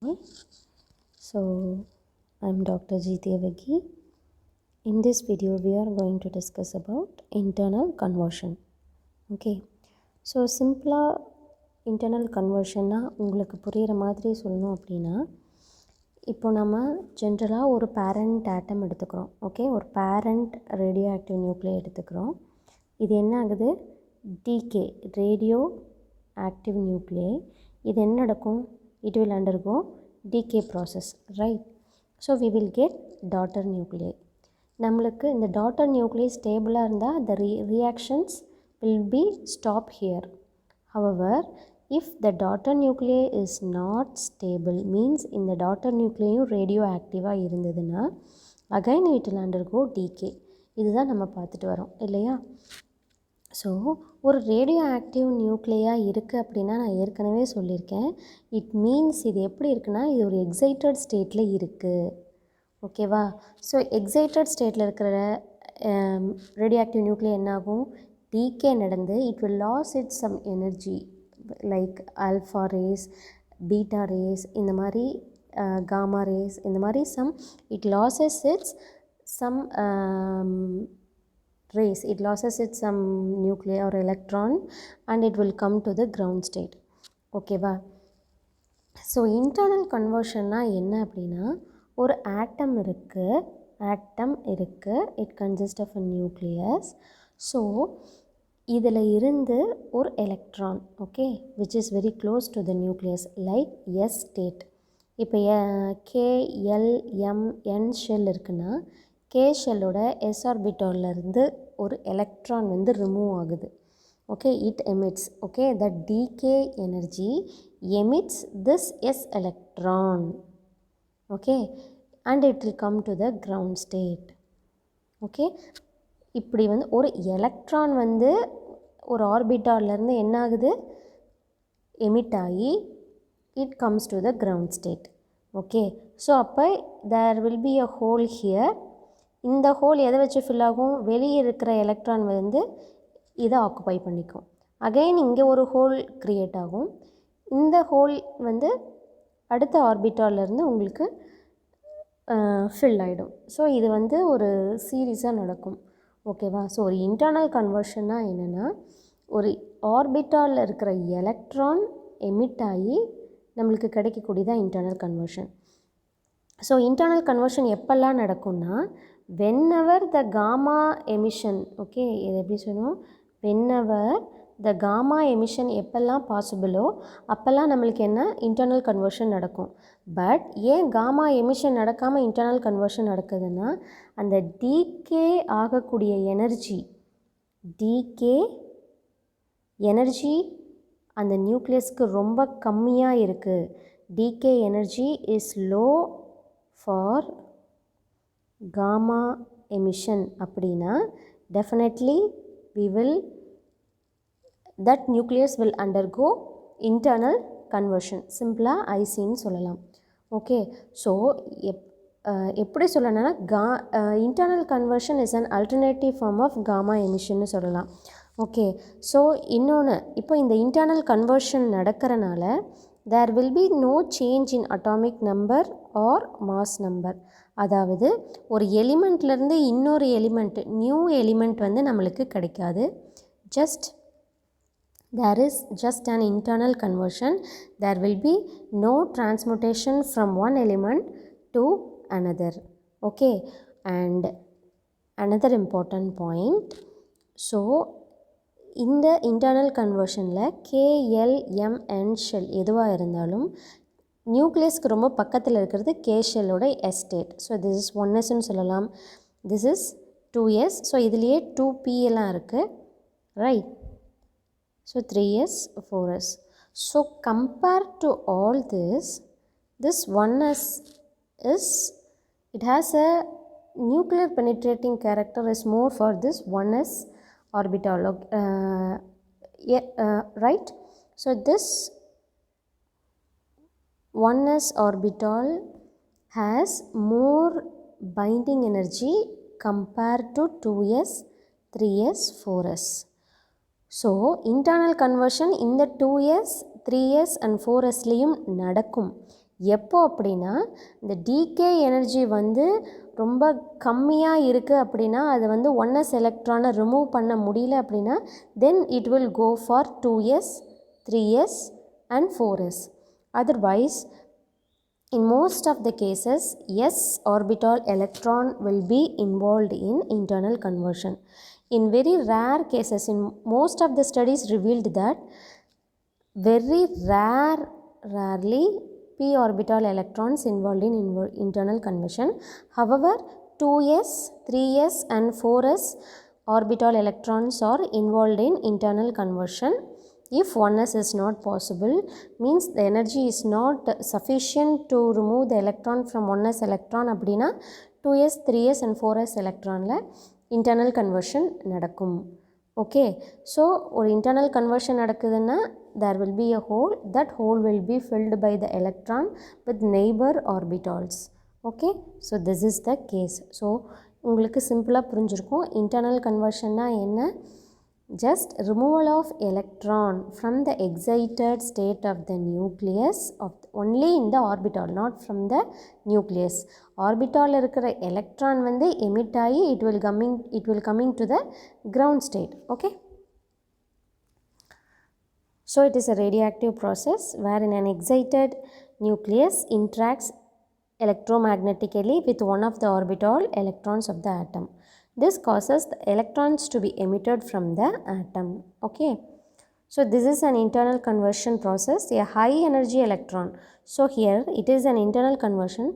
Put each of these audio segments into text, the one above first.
So, I'm Dr. Jeeti Avagi. In this video, we are going to discuss about internal conversion. Okay. So, simple internal conversion உங்களுக்கு புரிகிற மாதிரி சொல்லணும் அப்படின்னா இப்போ நம்ம ஜென்ரலாக ஒரு பேரண்ட் ஆட்டம் எடுத்துக்கிறோம். ஓகே, ஒரு பேரண்ட் ரேடியோ ஆக்டிவ் நியூக்ளியை எடுத்துக்கிறோம். இது என்ன ஆகுது? டிகே ரேடியோ ஆக்டிவ் நியூக்ளியை. இது என்ன நடக்கும்? It will undergo decay process, right? So we will get daughter nuclei. நம்மளுக்கு இந்த daughter nuclei ஸ்டேபிளாக இருந்தால் the reactions will be stop here. However, if the daughter nuclei is not stable, means இந்த daughter nucleiயும் radio ஆக்டிவாக இருந்ததுன்னா again it will undergo decay. இதுதான் நம்ம பார்த்துட்டு வரோம் இல்லையா? ஸோ ஒரு ரேடியோ ஆக்டிவ் நியூக்ளியாக இருக்குது அப்படின்னா நான் ஏற்கனவே சொல்லியிருக்கேன். இட் மீன்ஸ் இது எப்படி இருக்குன்னா இது ஒரு எக்ஸைட்டட் ஸ்டேட்டில் இருக்குது. ஓகேவா? ஸோ எக்ஸைட்டட் ஸ்டேட்டில் இருக்கிற ரேடியோ ஆக்டிவ் நியூக்ளியா என்னாகும்? டீகே நடந்து it will lose its some energy like alpha rays, beta rays, இந்த மாதிரி காமா ரேஸ், இந்த மாதிரி it loses its some rays, it loses its some nuclei or electron and it will come to the ground state. ஓகேவா? So internal கன்வர்ஷன்னா என்ன அப்படின்னா ஒரு atom இருக்குது, it consist of a nucleus. So இதில் இருந்து ஒரு electron, okay, which is very close to the nucleus like S state. இப்போ KLMN ஷெல் இருக்குன்னா கே ஷெல்லோட எஸ் ஆர்பிட்டாலிருந்து ஒரு எலக்ட்ரான் ரிமூவ் ஆகுது. Okay, it emits, okay, the decay energy emits this S electron, okay, and it will come to the ground state. Okay, இப்படி ஒரு electron ஒரு ஆர்பிட்டாலிருந்து என்ன ஆகுது? எமிட் ஆகி it comes to the ground state. Okay, so அப்போ there will be a hole here. இந்த hole எதை வச்சு ஃபில் ஆகும்? வெளியே இருக்கிற எலக்ட்ரான் இதை ஆக்குபை பண்ணிக்கும். அகைன் இங்கே ஒரு ஹோல் க்ரியேட் ஆகும். இந்த ஹோல் அடுத்த ஆர்பிட்டாலிருந்து உங்களுக்கு ஃபில் ஆகிடும். ஸோ இது ஒரு சீரீஸாக நடக்கும். ஓகேவா? ஸோ ஒரு இன்டர்னல் கன்வர்ஷன்னா என்னென்னா ஒரு ஆர்பிட்டாலில் இருக்கிற எலக்ட்ரான் எமிட் ஆகி நம்மளுக்கு கிடைக்கக்கூடியதான் internal conversion. So internal conversion எப்போல்லாம் நடக்கும்னா whenever the gamma emission, okay, இது எப்படி சொல்லணும்? whenever the gamma emission எப்பெல்லாம் பாசிபிளோ அப்போல்லாம் நம்மளுக்கு என்ன இன்டர்னல் கன்வர்ஷன் நடக்கும். பட் ஏன் காமா எமிஷன் நடக்காமல் இன்டர்னல் கன்வர்ஷன் நடக்குதுன்னா அந்த டிகே ஆகக்கூடிய எனர்ஜி அந்த நியூக்ளியஸ்க்கு ரொம்ப கம்மியாக இருக்குது. Decay energy is low for gamma emission அப்படின்னா definitely that nucleus will undergo internal conversion. சிம்பிளாக ஐசின்னு சொல்லலாம். ஓகே, ஸோ எப்படி சொல்லணும்னா internal conversion is an alternative form of gamma emission சொல்லலாம். ஓகே, ஸோ இன்னொன்று, இப்போ இந்த internal conversion நடக்கிறனால there will be no change in atomic number or mass number. அதாவது ஒரு எலிமெண்ட்லேருந்து இன்னொரு எலிமெண்ட், நியூ எலிமெண்ட் நம்மளுக்கு கிடைக்காது. there is just an internal conversion. There will be no transmutation from one element to another. Okay, and another important point, so இந்த internal கன்வர்ஷனில் KLMN shell எதுவாக இருந்தாலும் நியூக்ளியஸ்க்கு ரொம்ப பக்கத்தில் இருக்கிறது கே ஷெல்லோட s state. So this is 1sன்னு சொல்லலாம், திஸ் இஸ் 2s. ஸோ இதுலேயே 2p எல்லாம் இருக்குது, right? So 3s 4s. So compare to all this 1s is it has a nuclear penetrating character is more for this 1s orbital, right? So this 1s orbital has more binding energy compared to 2s, 3s, 4s. So internal conversion இந்த 2s, 3s and 4sலையும் நடக்கும். எப்போ அப்படின்னா இந்த decay energy வந்து ரொம்ப கம்மியாக இருக்குது அப்படின்னா அது வந்து 1s எலக்ட்ரானை ரிமூவ் பண்ண முடியல அப்படின்னா then it will go for 2s 3s and 4s. Otherwise, in most of the cases, s orbital electron will be involved in internal conversion. In very rare cases, in most of the studies revealed that very rarely p orbital electrons involved in internal conversion. However, 2s, 3s and 4s orbital electrons are involved in internal conversion. If 1s is not possible, means the energy is not sufficient to remove the electron from 1s electron அப்படினா 2s, 3s and 4s electronல internal conversion நடக்கும். Okay, so ஒரு internal conversion நடக்குதுன்னா there will be a hole, that hole will be filled by the electron with neighbor orbitals. Okay, so this is the case. So உங்களுக்கு சிம்பிளா புரிஞ்சிருக்கும் internal conversionனா என்ன, just removal of electron from the excited state of the nucleus of only in the orbital, not from the nucleus. Orbital இருக்கிற electron வந்து emit ஆகி it will coming to the ground state. Okay, so it is a radioactive process wherein an excited nucleus interacts electromagnetically with one of the orbital electrons of the atom. This causes the electrons to be emitted from the atom. Okay, so this is an internal conversion process, a high energy electron. So here it is an internal conversion.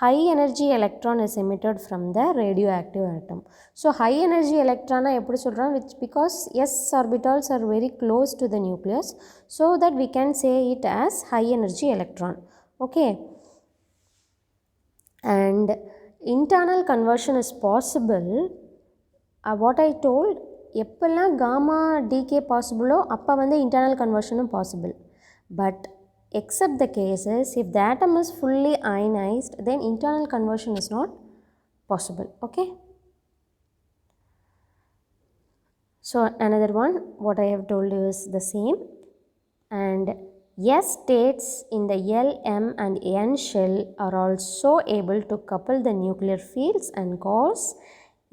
High energy electron is emitted from the radioactive atom. So high energy electron எப்படி சொல்றோம், which because s orbitals are very close to the nucleus, so that we can say it as high energy electron. Okay, and internal conversion is possible. What I told, எப்பெல்லாம் gamma decay possible அப்போ வந்து internal conversion possible. But except the cases if the atom is fully ionized, then internal conversion is not possible. Okay, so another one what I have told you is the same, and s states in the L, M and N shell are also able to couple the nuclear fields and cause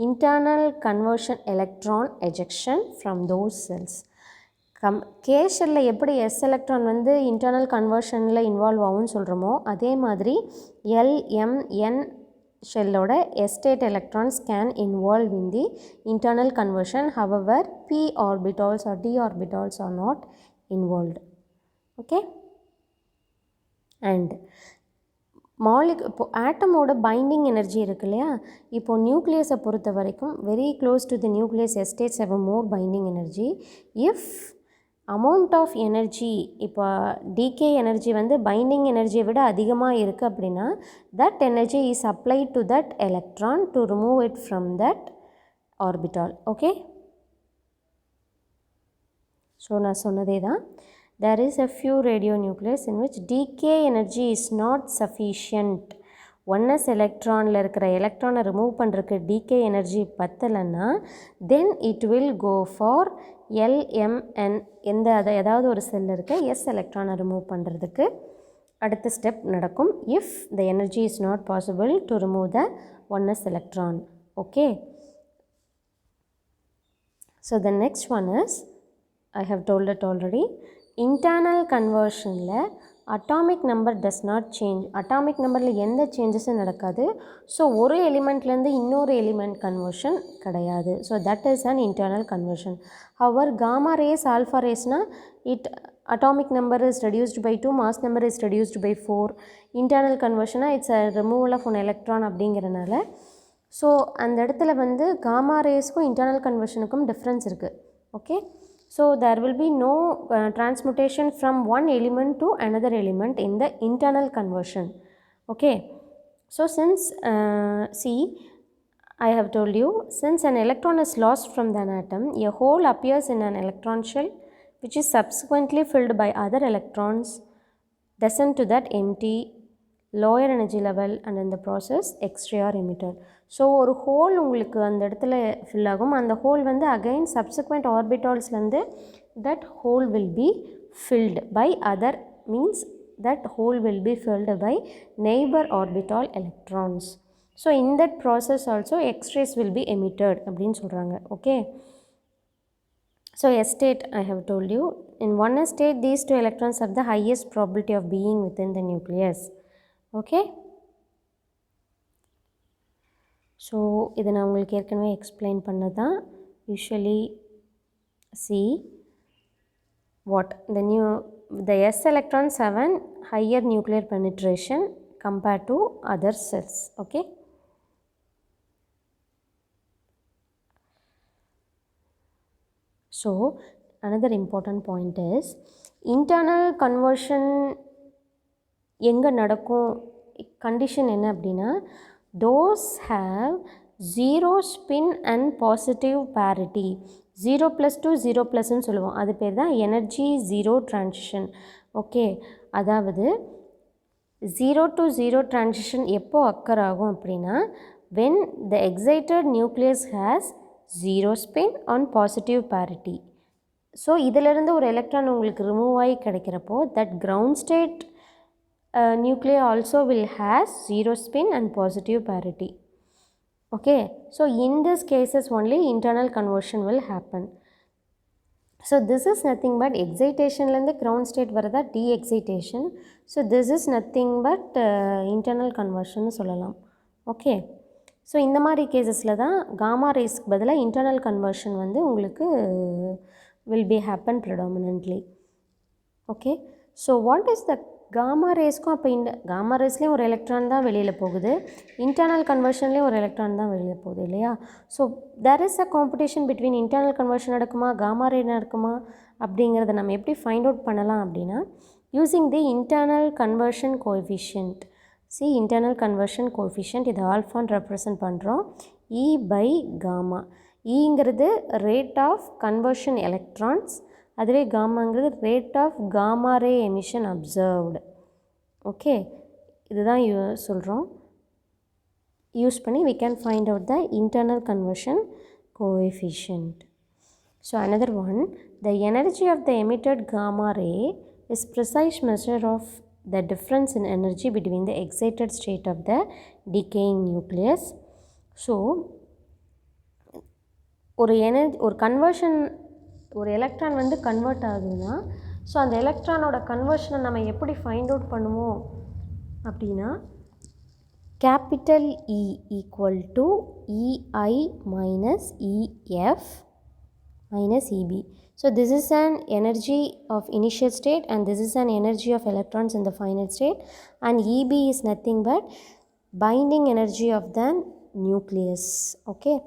internal conversion electron ejection from those cells. K ஷெல்ல எப்படி s electron வந்து internal கன்வர்ஷனில் involve ஆகும்னு சொல்கிறோமோ அதே மாதிரி L, M, N ஷெல்லோட s state electrons can involve in the internal conversion. However, p orbitals or d orbitals are not involved. Okay, and இப்போ ஆட்டமோட binding energy இருக்கு இல்லையா, இப்போ நியூக்ளியஸை பொறுத்த வரைக்கும் very close to the nucleus s states have a more binding energy. If amount of energy, இப்போ decay energy வந்து binding எனர்ஜியை விட அதிகமாக இருக்குது அப்படின்னா that energy is applied to that electron to remove it from that orbital. Okay, so நான் சொன்னதே தான், there is a few radionucleus in which decay energy is not sufficient. 1s எலக்ட்ரானில் இருக்கிற எலக்ட்ரானை ரிமூவ் பண்ணுறதுக்கு decay எனர்ஜி பத்தலைன்னா then it will go for L, M, N ஏதாவது ஒரு செல் இருக்க s எலக்ட்ரானை ரிமூவ் பண்ணுறதுக்கு அடுத்த ஸ்டெப் நடக்கும் if the energy is not possible to remove the 1s electron. Okay, so the next one is, I have told it already, internal conversionல atomic number does not change. atomic numberல எந்த சேஞ்சஸும் நடக்காது. So ஒரு எலிமெண்ட்லேருந்து இன்னொரு element conversion கிடையாது. So that is an internal conversion. Our gamma rays, alpha ரேஸ்னால் atomic number is reduced by 2, mass number is reduced by 4. internal conversion it's a removal of an electron அப்படிங்கிறனால so அந்த இடத்துல வந்து gamma ரேஸ்க்கும் internal கன்வர்ஷனுக்கும் difference இருக்குது. Okay, so there will be no transmutation from one element to another element in the internal conversion. Okay, so since see, I have told you, since an electron is lost from an atom, a hole appears in an electron shell which is subsequently filled by other electrons descend to that empty lower energy level and in the process X-ray are emitted. So ஒரு hole உங்களுக்கு அந்த இடத்துல fill ஆகும். அந்த hole வந்து again subsequent ஆர்பிட்டால்ஸ்லேருந்து that hole will be filled by other means that hole will be filled by neighbor orbital electrons. So in that process also X-rays will be emitted அப்படின்னு சொல்கிறாங்க. Okay. So S state I have told you. In one S state these two electrons have the highest probability of being within the nucleus. Okay. So இதை நான் உங்களுக்கு ஏற்கனவே explain பண்ணதான். Usually see what the S electrons have an higher nuclear penetration compared to other cells. Okay. So another important point is internal conversion எங்கே நடக்கும் condition என்ன அப்படின்னா those have zero spin and positive parity. 0 plus to 0 plus ன்னு சொல்லுவோம். அது பேர் தான் energy zero transition. Okay, அதாவது 0 to 0 டிரான்சிஷன் எப்போ அக்கர் ஆகும் அப்படின்னா when the excited nucleus has zero spin on positive parity. So இதிலிருந்து ஒரு எலக்ட்ரான் உங்களுக்கு ரிமூவ் ஆகி கிடைக்கிறப்போ that ground state nuclei also will has zero spin and positive parity. Okay, so in these cases only internal conversion will happen. So this is nothing but excitation lende ground state varada de-excitation. So this is nothing but internal conversion sollalam. Okay, so இந்த மாதிரி கேசஸில் தான் gamma rays பதிலாக internal conversion வந்து உங்களுக்கு will be happen predominantly. Okay, so what is the gamma raysக்கும் அப்போ இந்த gamma raysலேயும் ஒரு electron தான் வெளியில் போகுது, இன்டர்னல் கன்வர்ஷன்லேயும் ஒரு எலக்ட்ரான் தான் வெளியில் போகுது இல்லையா. So there is a competition between internal conversion நடக்குமா gamma ray நடக்குமா அப்படிங்கிறத நம்ம எப்படி ஃபைண்ட் அவுட் பண்ணலாம் அப்படின்னா using the internal conversion coefficient. சி இன்டர்னல் கன்வர்ஷன் கோஎஃபிஷியன்ட் இது ஆல்ஃபான்னு ரெப்ரசன்ட் பண்ணுறோம். E by gamma. ஈங்கிறது ரேட் ஆஃப் கன்வர்ஷன் எலக்ட்ரான்ஸ், அதுவே காமாங்கிறது rate of gamma ray emission observed. Okay, இதுதான் சொல்கிறோம். யூஸ் பண்ணி we can find out the internal conversion coefficient. So another one, the energy of the emitted gamma ray is precise measure of the difference in energy between the excited state of the decaying nucleus. So ஒரு conversion ஒரு electron வந்து convert ஆகுதுன்னா so அந்த எலக்ட்ரானோட கன்வர்ஷனை நம்ம எப்படி find out பண்ணுவோம் அப்படின்னா capital E equal to EI minus EF minus EB. So this is an energy of initial state and this is an energy of electrons in the final state, and EB is nothing but binding energy of the nucleus. Okay,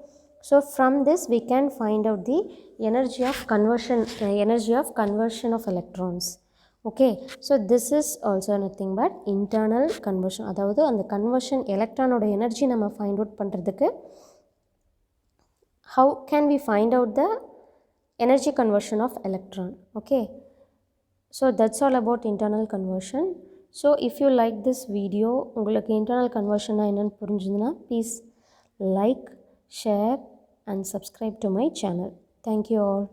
so from this we can find out the energy of conversion of electrons. Okay, so this is also nothing but internal conversion. அதாவது அந்த conversion electron ஓட energy நம்ம find out பண்ணுறதுக்கு how can we find out the energy conversion of electron. Okay, so that's all about internal conversion. So if you like this video, உங்களுக்கு internal conversion என்னன்னு புரிஞ்சுதுன்னா please like, share and subscribe to my channel. Thank you all.